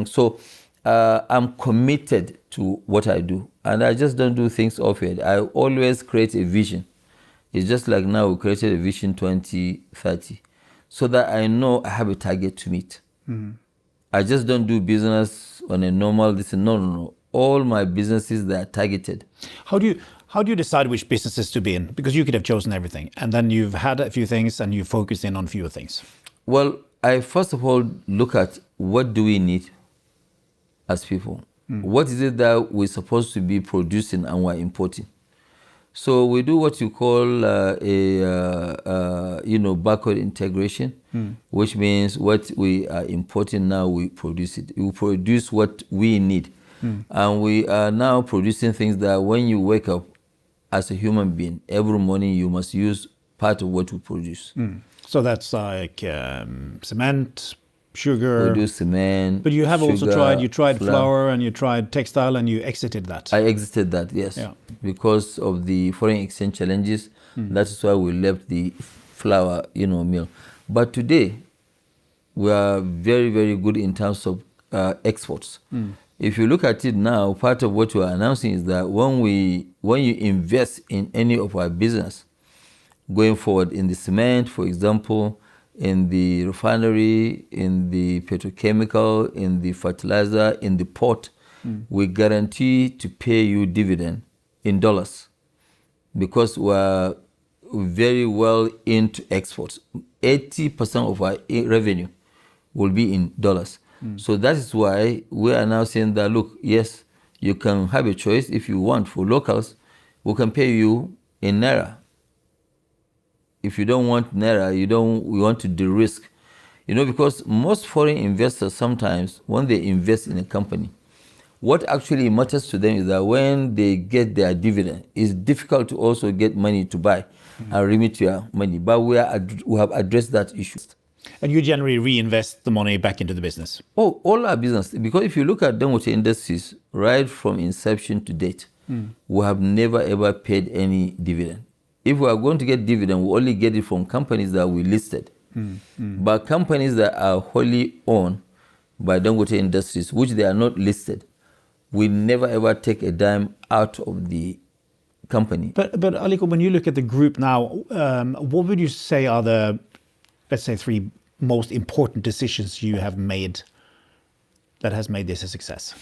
So I'm committed to what I do, and I just don't do things off-head. I always create a vision. It's just like now we created a vision 2030, so that I know I have a target to meet. I just don't do business on a normal. No. All my businesses, they are targeted. How do you decide which businesses to be in? Because you could have chosen everything, and then you've had a few things, and you focus in on fewer things. Well, I first of all look at what do we need as people. What is it that we're supposed to be producing and we're importing? So we do what you call backward integration, which means what we are importing now, we produce it. We produce what we need. And we are now producing things that when you wake up as a human being, every morning you must use part of what we produce. So that's like cement, sugar. We do cement. But you have sugar, also tried flour, and you tried textile, and you exited that. I exited that, yes. Yeah. Because of the foreign exchange challenges. That's why we left the flour, mill. But today, we are very, very good in terms of exports. If you look at it now, part of what we are announcing is that when you invest in any of our business, going forward in the cement, for example, in the refinery, in the petrochemical, in the fertilizer, in the port, we guarantee to pay you dividend in dollars, because we're very well into exports. 80% of our revenue will be in dollars. So that is why we are now saying that, look, yes, you can have a choice if you want. For locals, we can pay you in Naira. If you don't want Naira, we want to de-risk. Because most foreign investors sometimes, when they invest in a company, what actually matters to them is that when they get their dividend, it's difficult to also get money to buy and remit your money. But we have addressed that issue. And you generally reinvest the money back into the business? Oh, all our business. Because if you look at Dangote Industries, right from inception to date, we have never ever paid any dividend. If we are going to get dividend, we only get it from companies that we listed. But companies that are wholly owned by Dangote Industries, which they are not listed, we never ever take a dime out of the company. But Aliko, when you look at the group now, what would you say are the, let's say, 3 most important decisions you have made that has made this a success?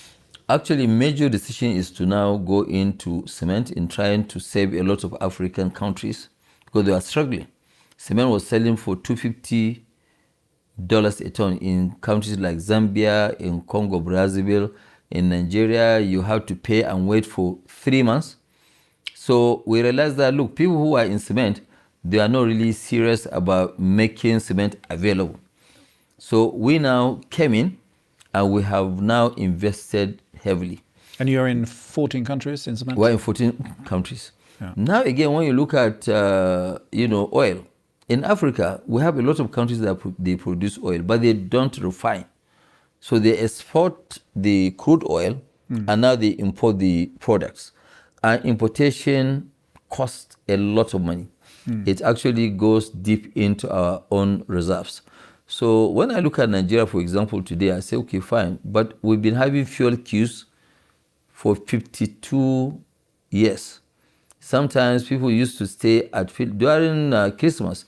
Actually, major decision is to now go into cement in trying to save a lot of African countries because they are struggling. Cement was selling for $250 a ton in countries like Zambia, in Congo, Brazzaville, in Nigeria. You have to pay and wait for 3 months. So we realized that, look, people who are in cement, they are not really serious about making cement available. So we now came in and we have now invested heavily. And you're in 14 countries in cement? We're in 14 countries. Yeah. Now again, when you look at oil, in Africa, we have a lot of countries that they produce oil, but they don't refine. So they export the crude oil and now they import the products. And importation costs a lot of money. It actually goes deep into our own reserves. So when I look at Nigeria, for example, today, I say, okay, fine. But we've been having fuel queues for 52 years. Sometimes people used to stay at field. During Christmas,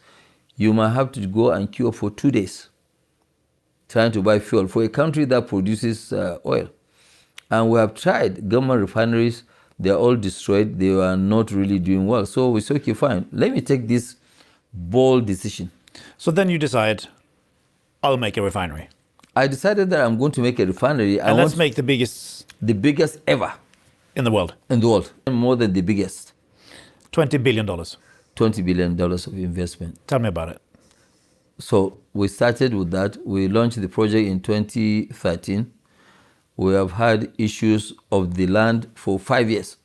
you might have to go and queue for 2 days trying to buy fuel for a country that produces oil. And we have tried government refineries. They're all destroyed. They are not really doing well. So we said, okay, fine. Let me take this bold decision. So then you decide, I'll make a refinery. I decided that I'm going to make a refinery. And let's make the biggest... The biggest ever. In the world? In the world. More than the biggest. $20 billion. $20 billion of investment. Tell me about it. So we started with that. We launched the project in 2013. We have had issues of the land for 5 years.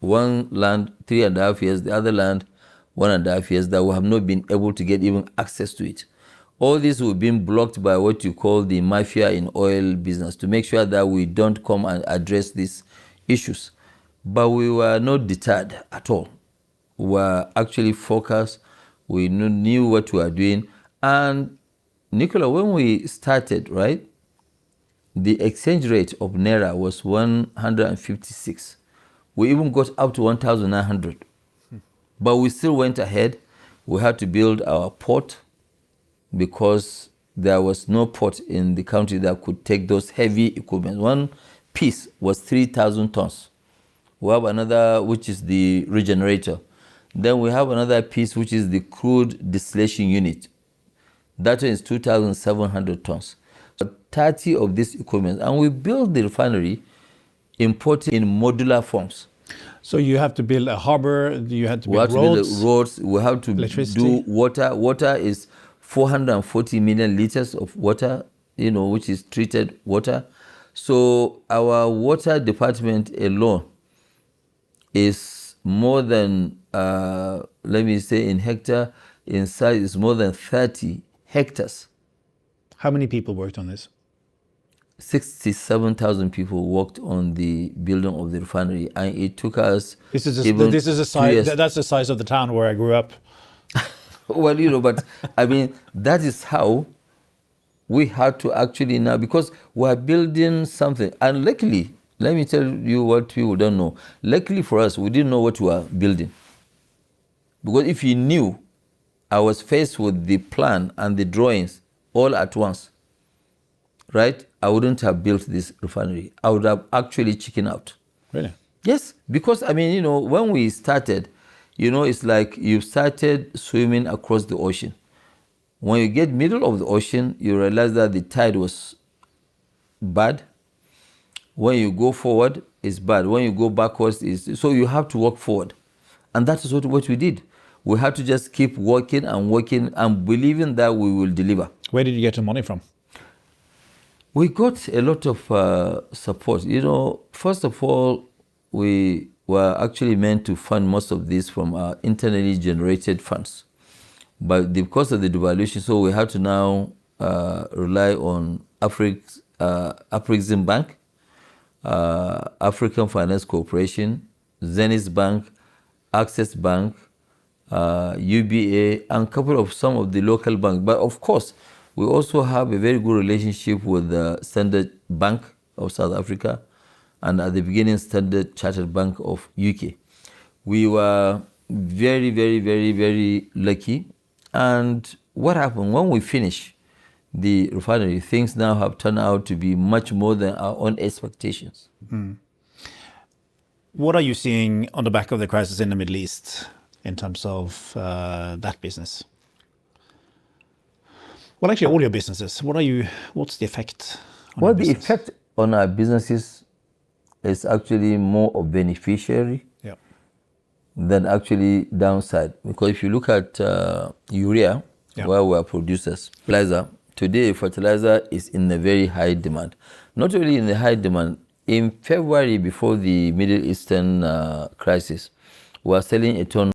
One land, 3.5 years, the other land, 1.5 years, that we have not been able to get even access to it. All this will be blocked by what you call the mafia in oil business to make sure that we don't come and address these issues. But we were not deterred at all. We were actually focused. We knew what we were doing. And Nicola, when we started, right, the exchange rate of Naira was 156. We even got up to 1,900. But we still went ahead. We had to build our port because there was no port in the country that could take those heavy equipment. One piece was 3,000 tons. We have another, which is the regenerator. Then we have another piece, which is the crude distillation unit. That one is 2,700 tons. 30 of these equipment, and we built the refinery importing in modular forms. So you have to build a harbor, you have to We build have to build roads, the roads, we have to electricity. do water. Water is 440 million liters of water, which is treated water. So our water department alone is more than, let me say in hectare, in size is more than 30 hectares. How many people worked on this? 67,000 people worked on the building of the refinery, and it took us. This is a size. That's the size of the town where I grew up. Well, but I mean, that is how we had to actually now, because we are building something. And luckily, let me tell you what people don't know. Luckily for us, we didn't know what we were building. Because if you knew, I was faced with the plan and the drawings all at once, right? I wouldn't have built this refinery. I would have actually chickened out. Really? Yes, because I mean, when we started, it's like you started swimming across the ocean. When you get middle of the ocean, you realize that the tide was bad. When you go forward, it's bad. When you go backwards, so you have to walk forward. And that is what we did. We had to just keep working and believing that we will deliver. Where did you get the money from? We got a lot of support. First of all, we were actually meant to fund most of this from our internally generated funds. But because of the devaluation, so we had to now rely on Afrexim Bank, African Finance Corporation, Zenith Bank, Access Bank, UBA, and some of the local banks. But of course, we also have a very good relationship with the Standard Bank of South Africa, and at the beginning, Standard Chartered Bank of UK. We were very, very, very, very lucky. And what happened when we finished the refinery, things now have turned out to be much more than our own expectations. Mm. What are you seeing on the back of the crisis in the Middle East in terms of that business? Well, actually, all your businesses. What's the effect? Well, the effect on our businesses is actually more of beneficiary than actually downside. Because if you look at urea, where we are producers, fertilizer, today fertilizer is in a very high demand. Not only in the high demand, in February before the Middle Eastern crisis, we are selling a ton